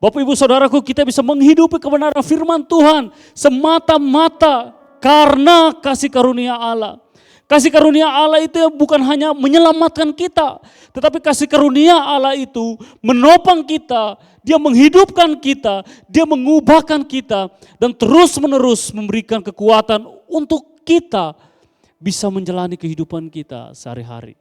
Bapak Ibu Saudaraku, kita bisa menghidupi kebenaran firman Tuhan semata-mata karena kasih karunia Allah. Kasih karunia Allah itu bukan hanya menyelamatkan kita, tetapi kasih karunia Allah itu menopang kita, Dia menghidupkan kita, Dia mengubahkan kita dan terus-menerus memberikan kekuatan untuk kita bisa menjalani kehidupan kita sehari-hari.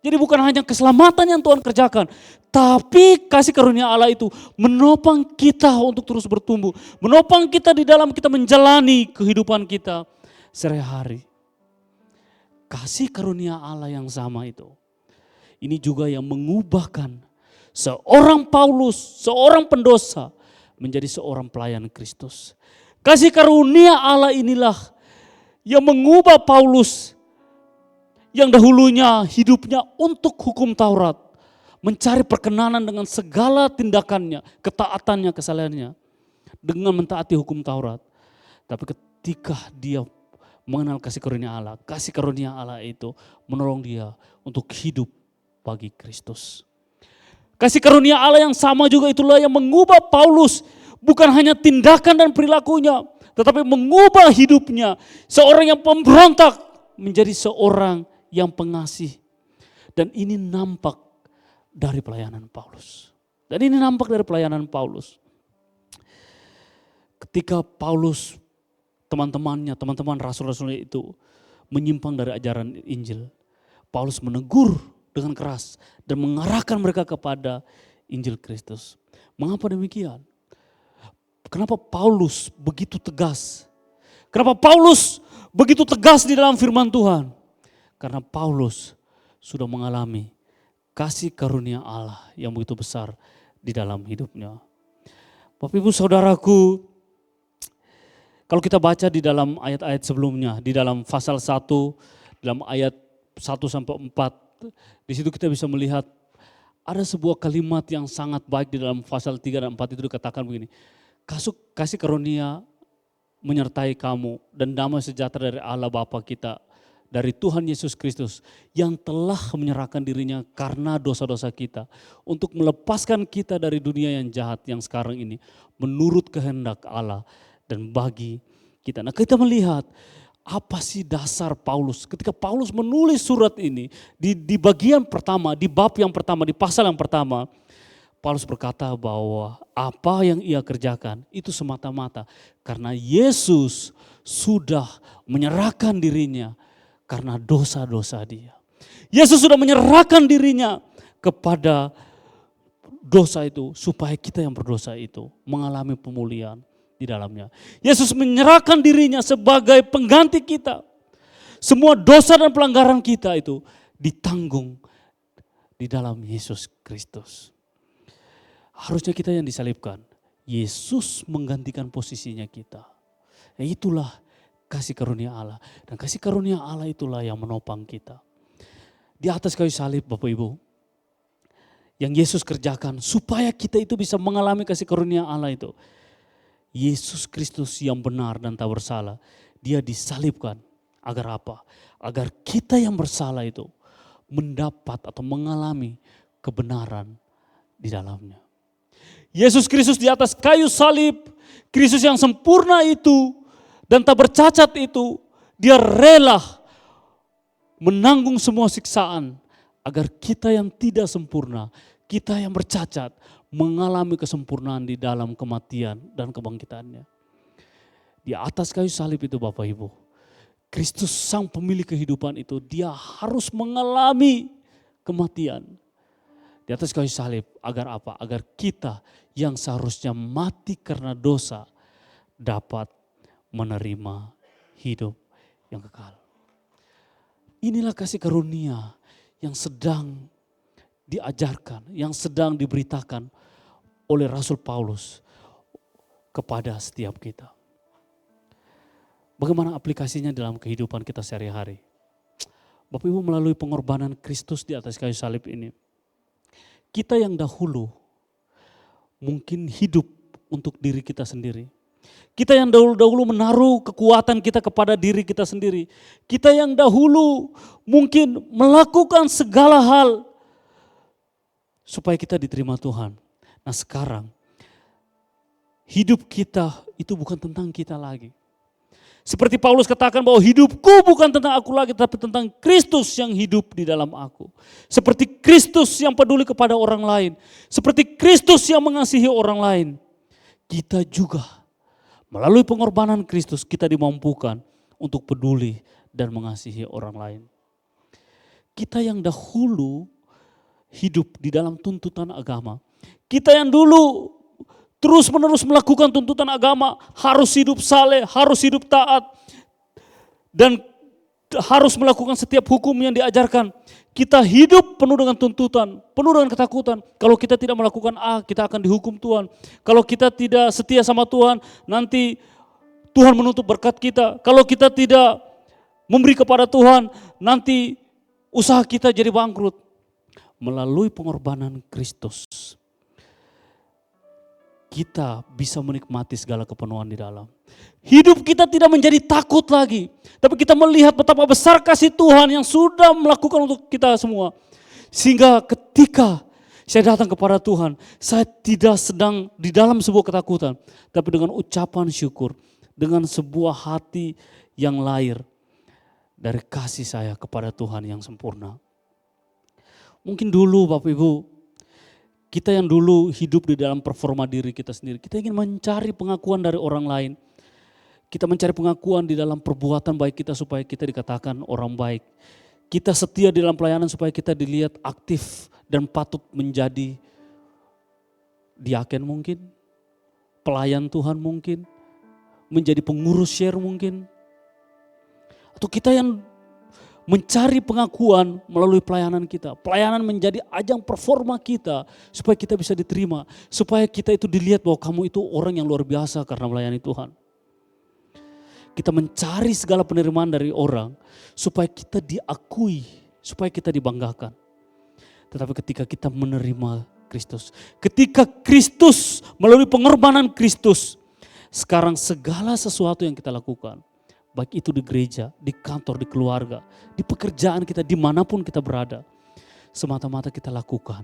Jadi bukan hanya keselamatan yang Tuhan kerjakan, tapi kasih karunia Allah itu menopang kita untuk terus bertumbuh, menopang kita di dalam kita menjalani kehidupan kita sehari-hari. Kasih karunia Allah yang sama itu, ini juga yang mengubahkan seorang Paulus, seorang pendosa menjadi seorang pelayan Kristus. Kasih karunia Allah inilah yang mengubah Paulus yang dahulunya hidupnya untuk hukum Taurat, mencari perkenanan dengan segala tindakannya, ketaatannya, kesalehannya dengan mentaati hukum Taurat. Tapi ketika dia mengenal kasih karunia Allah itu menolong dia untuk hidup bagi Kristus. Kasih karunia Allah yang sama juga itulah yang mengubah Paulus, bukan hanya tindakan dan perilakunya, tetapi mengubah hidupnya. Seorang yang pemberontak menjadi seorang yang pengasih. Dan ini nampak dari pelayanan Paulus. Ketika Paulus, teman-teman rasul-rasulnya itu menyimpang dari ajaran Injil, Paulus menegur dengan keras dan mengarahkan mereka kepada Injil Kristus. Mengapa demikian? Kenapa Paulus begitu tegas? Kenapa Paulus begitu tegas di dalam firman Tuhan? Karena Paulus sudah mengalami kasih karunia Allah yang begitu besar di dalam hidupnya. Bapak Ibu Saudaraku, kalau kita baca di dalam ayat-ayat sebelumnya, di dalam pasal 1, dalam ayat 1-4, di situ kita bisa melihat ada sebuah kalimat yang sangat baik di dalam pasal 3 dan 4 itu dikatakan begini. Kasih karunia menyertai kamu dan damai sejahtera dari Allah Bapa kita, dari Tuhan Yesus Kristus yang telah menyerahkan dirinya karena dosa-dosa kita untuk melepaskan kita dari dunia yang jahat yang sekarang ini menurut kehendak Allah dan bagi kita. Nah, kita melihat apa sih dasar Paulus ketika Paulus menulis surat ini di bagian pertama, di bab yang pertama, di pasal yang pertama. Paulus berkata bahwa apa yang ia kerjakan itu semata-mata karena Yesus sudah menyerahkan dirinya karena dosa-dosa dia. Yesus sudah menyerahkan dirinya kepada dosa itu supaya kita yang berdosa itu mengalami pemulihan di dalamnya. Yesus menyerahkan dirinya sebagai pengganti kita. Semua dosa dan pelanggaran kita itu ditanggung di dalam Yesus Kristus. Harusnya kita yang disalibkan. Yesus menggantikan posisinya kita. Ya, itulah kasih karunia Allah. Dan kasih karunia Allah itulah yang menopang kita. Di atas kayu salib Bapak Ibu, yang Yesus kerjakan supaya kita itu bisa mengalami kasih karunia Allah itu. Yesus Kristus yang benar dan tak bersalah, dia disalibkan agar apa? Agar kita yang bersalah itu mendapat atau mengalami kebenaran di dalamnya. Yesus Kristus di atas kayu salib, Kristus yang sempurna itu dan tak bercacat itu, dia rela menanggung semua siksaan agar kita yang tidak sempurna, kita yang bercacat, mengalami kesempurnaan di dalam kematian dan kebangkitannya. Di atas kayu salib itu Bapak Ibu, Kristus sang pemilik kehidupan itu, dia harus mengalami kematian. Di atas kayu salib agar apa? Agar kita yang seharusnya mati karena dosa dapat menerima hidup yang kekal. Inilah kasih karunia yang sedang diajarkan, yang sedang diberitakan oleh Rasul Paulus kepada setiap kita. Bagaimana aplikasinya dalam kehidupan kita sehari-hari? Bapak Ibu, melalui pengorbanan Kristus di atas kayu salib ini, kita yang dahulu mungkin hidup untuk diri kita sendiri. Kita yang dahulu menaruh kekuatan kita kepada diri kita sendiri. Kita yang dahulu mungkin melakukan segala hal supaya kita diterima Tuhan. Nah sekarang hidup kita itu bukan tentang kita lagi. Seperti Paulus katakan bahwa hidupku bukan tentang aku lagi, tapi tentang Kristus yang hidup di dalam aku. Seperti Kristus yang peduli kepada orang lain. Seperti Kristus yang mengasihi orang lain. Kita juga melalui pengorbanan Kristus kita dimampukan untuk peduli dan mengasihi orang lain. Kita yang dahulu hidup di dalam tuntutan agama. Kita yang dulu terus menerus melakukan tuntutan agama, harus hidup saleh, harus hidup taat, dan harus melakukan setiap hukum yang diajarkan. Kita hidup penuh dengan tuntutan, penuh dengan ketakutan. Kalau kita tidak melakukan A, kita akan dihukum Tuhan. Kalau kita tidak setia sama Tuhan, nanti Tuhan menutup berkat kita. Kalau kita tidak memberi kepada Tuhan, nanti usaha kita jadi bangkrut. Melalui pengorbanan Kristus, kita bisa menikmati segala kepenuhan di dalam. Hidup kita tidak menjadi takut lagi. Tapi kita melihat betapa besar kasih Tuhan yang sudah melakukan untuk kita semua. Sehingga ketika saya datang kepada Tuhan, saya tidak sedang di dalam sebuah ketakutan. Tapi dengan ucapan syukur, dengan sebuah hati yang lahir dari kasih saya kepada Tuhan yang sempurna. Mungkin dulu Bapak Ibu, kita yang dulu hidup di dalam performa diri kita sendiri, kita ingin mencari pengakuan dari orang lain. Kita mencari pengakuan di dalam perbuatan baik kita supaya kita dikatakan orang baik. Kita setia di dalam pelayanan supaya kita dilihat aktif dan patut menjadi diaken mungkin, pelayan Tuhan mungkin, menjadi pengurus share mungkin. Atau kita yang mencari pengakuan melalui pelayanan kita. Pelayanan menjadi ajang performa kita supaya kita bisa diterima. Supaya kita itu dilihat bahwa kamu itu orang yang luar biasa karena melayani Tuhan. Kita mencari segala penerimaan dari orang supaya kita diakui, supaya kita dibanggakan. Tetapi ketika kita menerima Kristus, ketika Kristus melalui pengorbanan Kristus, sekarang segala sesuatu yang kita lakukan, baik itu di gereja, di kantor, di keluarga, di pekerjaan kita, dimanapun kita berada, semata-mata kita lakukan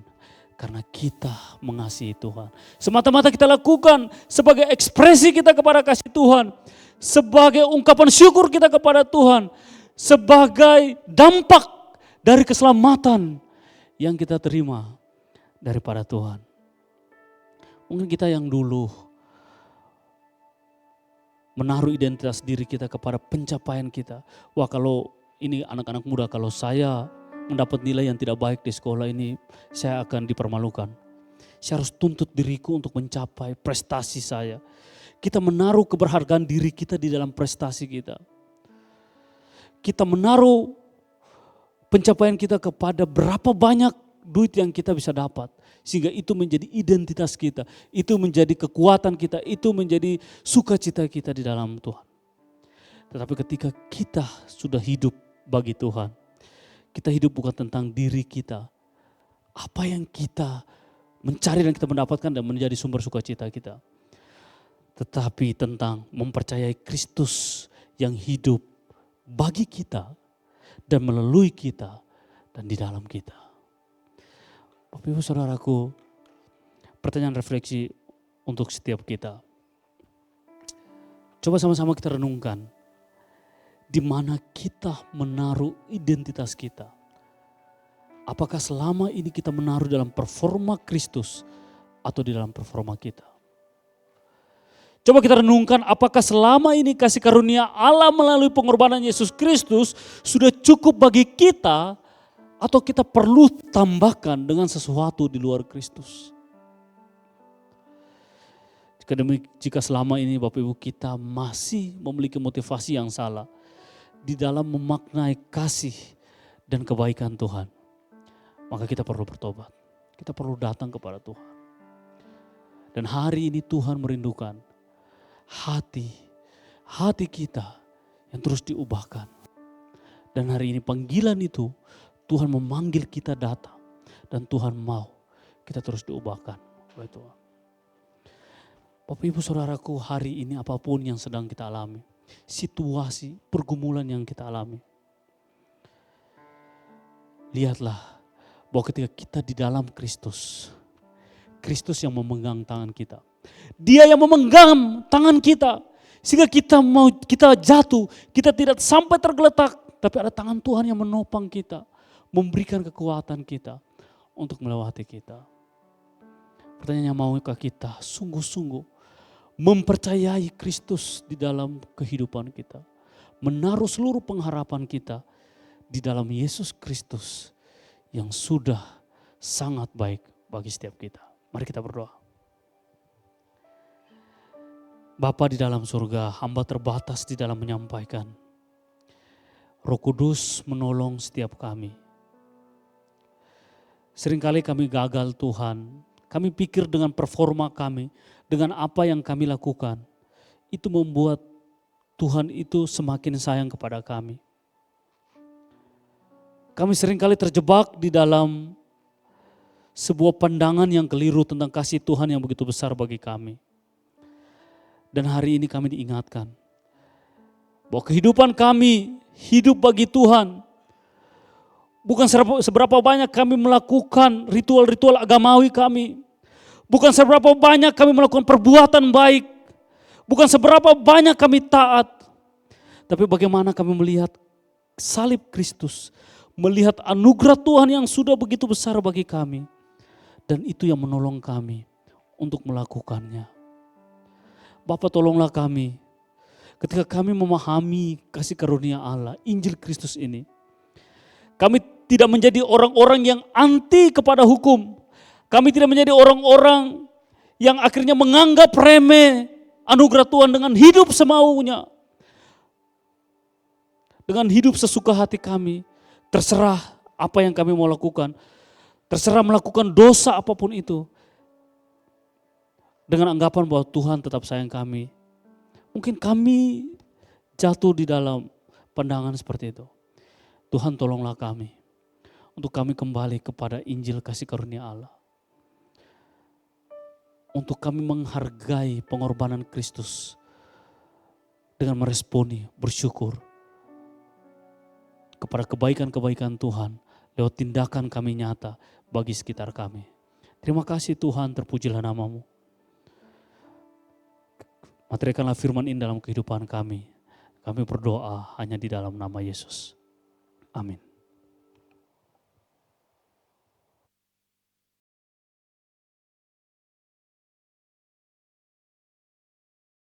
karena kita mengasihi Tuhan. Semata-mata kita lakukan sebagai ekspresi kita kepada kasih Tuhan, sebagai ungkapan syukur kita kepada Tuhan, sebagai dampak dari keselamatan yang kita terima daripada Tuhan. Mungkin kita yang dulu menaruh identitas diri kita kepada pencapaian kita. Wah, kalau ini anak-anak muda, kalau saya mendapat nilai yang tidak baik di sekolah ini, saya akan dipermalukan. Saya harus tuntut diriku untuk mencapai prestasi saya. Kita menaruh keberhargaan diri kita di dalam prestasi kita. Kita menaruh pencapaian kita kepada berapa banyak duit yang kita bisa dapat. Sehingga itu menjadi identitas kita, itu menjadi kekuatan kita, itu menjadi sukacita kita di dalam Tuhan. Tetapi ketika kita sudah hidup bagi Tuhan, kita hidup bukan tentang diri kita, apa yang kita mencari dan kita mendapatkan dan menjadi sumber sukacita kita. Tetapi tentang mempercayai Kristus yang hidup bagi kita dan melalui kita dan di dalam kita. Bapak Ibu Saudaraku, pertanyaan refleksi untuk setiap kita. Coba sama-sama kita renungkan, di mana kita menaruh identitas kita. Apakah selama ini kita menaruh dalam performa Kristus atau di dalam performa kita? Coba kita renungkan, apakah selama ini kasih karunia Allah melalui pengorbanan Yesus Kristus sudah cukup bagi kita, atau kita perlu tambahkan dengan sesuatu di luar Kristus? Jika selama ini Bapak Ibu kita masih memiliki motivasi yang salah di dalam memaknai kasih dan kebaikan Tuhan, maka kita perlu bertobat. Kita perlu datang kepada Tuhan. Dan hari ini Tuhan merindukan hati kita yang terus diubahkan. Dan hari ini panggilan itu Tuhan memanggil kita datang, dan Tuhan mau kita terus diubahkan oleh Tuhan. Bapak Ibu Saudaraku, hari ini apapun yang sedang kita alami, situasi, pergumulan yang kita alami, lihatlah bahwa ketika kita di dalam Kristus, Kristus yang memegang tangan kita. Dia yang memegang tangan kita, sehingga kita jatuh, kita tidak sampai tergeletak, tapi ada tangan Tuhan yang menopang kita, memberikan kekuatan kita untuk melewati kita. Pertanyaannya, maukah kita sungguh-sungguh mempercayai Kristus di dalam kehidupan kita, menaruh seluruh pengharapan kita di dalam Yesus Kristus yang sudah sangat baik bagi setiap kita. Mari kita berdoa. Bapa di dalam surga, hamba terbatas di dalam menyampaikan. Roh Kudus menolong setiap kami. Seringkali kami gagal Tuhan, kami pikir dengan performa kami, dengan apa yang kami lakukan, itu membuat Tuhan itu semakin sayang kepada kami. Kami seringkali terjebak di dalam sebuah pandangan yang keliru tentang kasih Tuhan yang begitu besar bagi kami. Dan hari ini kami diingatkan bahwa kehidupan kami hidup bagi Tuhan. Bukan seberapa banyak kami melakukan ritual-ritual agamawi kami. Bukan seberapa banyak kami melakukan perbuatan baik. Bukan seberapa banyak kami taat. Tapi bagaimana kami melihat salib Kristus. Melihat anugerah Tuhan yang sudah begitu besar bagi kami. Dan itu yang menolong kami untuk melakukannya. Bapa, tolonglah kami ketika kami memahami kasih karunia Allah, Injil Kristus ini. Kami tidak menjadi orang-orang yang anti kepada hukum. Kami tidak menjadi orang-orang yang akhirnya menganggap remeh anugerah Tuhan dengan hidup semaunya. Dengan hidup sesuka hati kami. Terserah apa yang kami mau lakukan. Terserah melakukan dosa apapun itu. Dengan anggapan bahwa Tuhan tetap sayang kami. Mungkin kami jatuh di dalam pandangan seperti itu. Tuhan, tolonglah kami untuk kami kembali kepada Injil kasih karunia Allah. Untuk kami menghargai pengorbanan Kristus dengan meresponi, bersyukur kepada kebaikan-kebaikan Tuhan lewat tindakan kami nyata bagi sekitar kami. Terima kasih Tuhan, terpujilah nama-Mu. Materikanlah firman ini dalam kehidupan kami. Kami berdoa hanya di dalam nama Yesus. Amin.